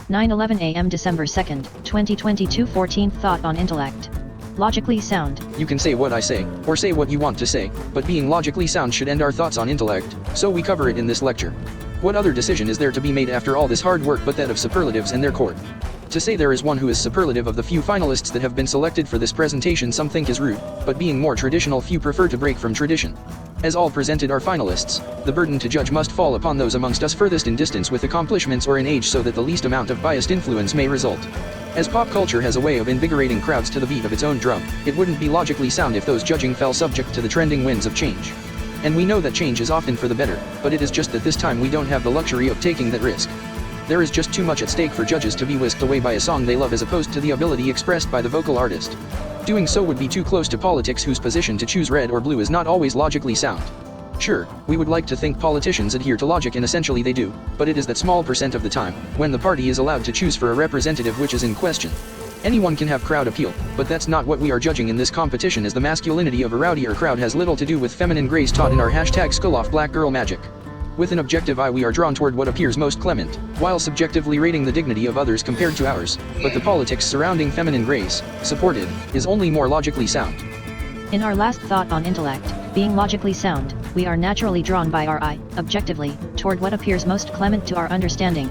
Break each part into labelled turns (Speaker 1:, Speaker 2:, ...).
Speaker 1: 9:11 a.m. December 2nd, 2022. 14th thought on intellect. Logically sound.
Speaker 2: You can say what I say, or say what you want to say, but being logically sound should end our thoughts on intellect, so we cover it in this lecture. What other decision is there to be made after all this hard work but that of superlatives and their court? To say there is one who is superlative of the few finalists that have been selected for this presentation some think is rude, but being more traditional few prefer to break from tradition. As all presented are finalists, the burden to judge must fall upon those amongst us furthest in distance with accomplishments or in age so that the least amount of biased influence may result. As pop culture has a way of invigorating crowds to the beat of its own drum, it wouldn't be logically sound if those judging fell subject to the trending winds of change. And we know that change is often for the better, but it is just that this time we don't have the luxury of taking that risk. There is just too much at stake for judges to be whisked away by a song they love as opposed to the ability expressed by the vocal artist. Doing so would be too close to politics, whose position to choose red or blue is not always logically sound. Sure, we would like to think politicians adhere to logic, and essentially they do, but it is that small percent of the time, when the party is allowed to choose for a representative, which is in question. Anyone can have crowd appeal, but that's not what we are judging in this competition, as the masculinity of a rowdier crowd has little to do with feminine grace taught in our #SkullOffBlackGirlMagic. With an objective eye we are drawn toward what appears most clement, while subjectively rating the dignity of others compared to ours, but the politics surrounding feminine grace, supported, is only more logically sound.
Speaker 1: In our last thought on intellect, being logically sound, we are naturally drawn by our eye, objectively, toward what appears most clement to our understanding.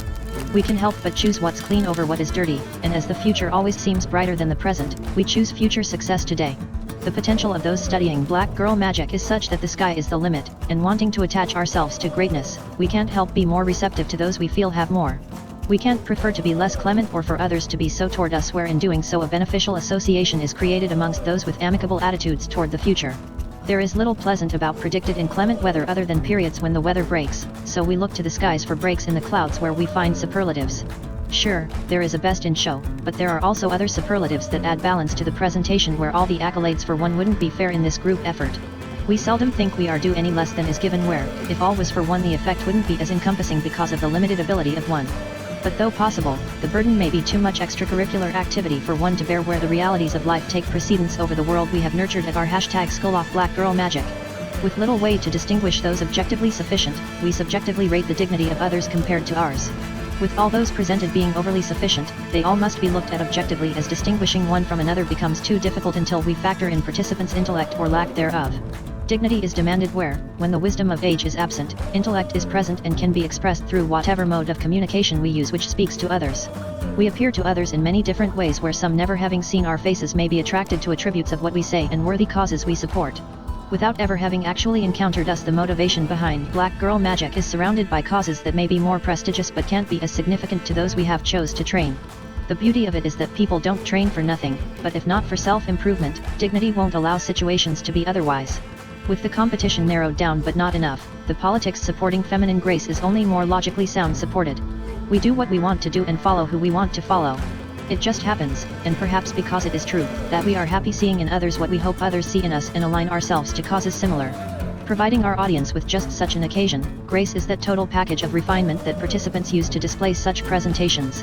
Speaker 1: We can help but choose what's clean over what is dirty, and as the future always seems brighter than the present, we choose future success today. The potential of those studying black girl magic is such that the sky is the limit, and wanting to attach ourselves to greatness, we can't help be more receptive to those we feel have more. We can't prefer to be less clement or for others to be so toward us, where in doing so a beneficial association is created amongst those with amicable attitudes toward the future. There is little pleasant about predicted inclement weather other than periods when the weather breaks, so we look to the skies for breaks in the clouds where we find superlatives. Sure, there is a best in show, but there are also other superlatives that add balance to the presentation, where all the accolades for one wouldn't be fair in this group effort. We seldom think we are due any less than is given, where, if all was for one, the effect wouldn't be as encompassing because of the limited ability of one. But though possible, the burden may be too much extracurricular activity for one to bear, where the realities of life take precedence over the world we have nurtured at our #SkullOffBlackGirlMagic. With little way to distinguish those objectively sufficient, we subjectively rate the dignity of others compared to ours. With all those presented being overly sufficient, they all must be looked at objectively, as distinguishing one from another becomes too difficult until we factor in participants' intellect or lack thereof. Dignity is demanded where, when the wisdom of age is absent, intellect is present and can be expressed through whatever mode of communication we use which speaks to others. We appear to others in many different ways, where some never having seen our faces may be attracted to attributes of what we say and worthy causes we support. Without ever having actually encountered us, the motivation behind Black Girl Magic is surrounded by causes that may be more prestigious but can't be as significant to those we have chose to train. The beauty of it is that people don't train for nothing, but if not for self-improvement, dignity won't allow situations to be otherwise. With the competition narrowed down but not enough, the politics supporting feminine grace is only more logically sound supported. We do what we want to do and follow who we want to follow. It just happens, and perhaps because it is true, that we are happy seeing in others what we hope others see in us and align ourselves to causes similar. Providing our audience with just such an occasion, grace is that total package of refinement that participants use to display such presentations.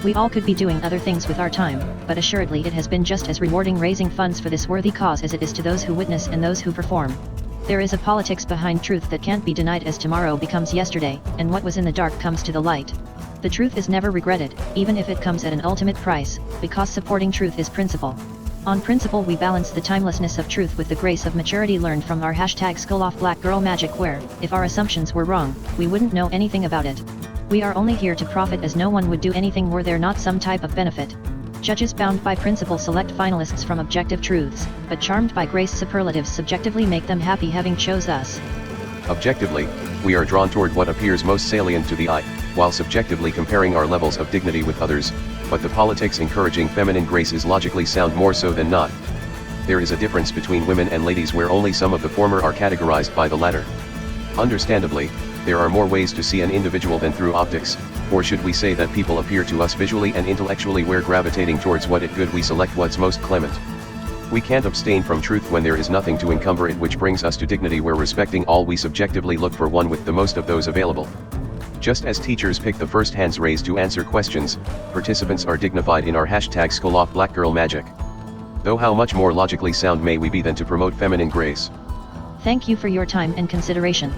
Speaker 1: We all could be doing other things with our time, but assuredly it has been just as rewarding raising funds for this worthy cause as it is to those who witness and those who perform. There is a politics behind truth that can't be denied, as tomorrow becomes yesterday, and what was in the dark comes to the light. The truth is never regretted, even if it comes at an ultimate price, because supporting truth is principle. On principle we balance the timelessness of truth with the grace of maturity learned from our #SkullOffBlackGirlMagic, where, if our assumptions were wrong, we wouldn't know anything about it. We are only here to profit, as no one would do anything were there not some type of benefit. Judges bound by principle select finalists from objective truths, but charmed by grace superlatives subjectively make them happy having chose us.
Speaker 3: Objectively, we are drawn toward what appears most salient to the eye, while subjectively comparing our levels of dignity with others, but the politics encouraging feminine grace is logically sound more so than not. There is a difference between women and ladies, where only some of the former are categorized by the latter. Understandably, there are more ways to see an individual than through optics, or should we say that people appear to us visually and intellectually, where gravitating towards what it good we select what's most clement. We can't abstain from truth when there is nothing to encumber it, which brings us to dignity, where respecting all we subjectively look for one with the most of those available. Just as teachers pick the first hands raised to answer questions, participants are dignified in our #SkullOffBlackGirlMagic. Though how much more logically sound may we be than to promote feminine grace?
Speaker 1: Thank you for your time and consideration.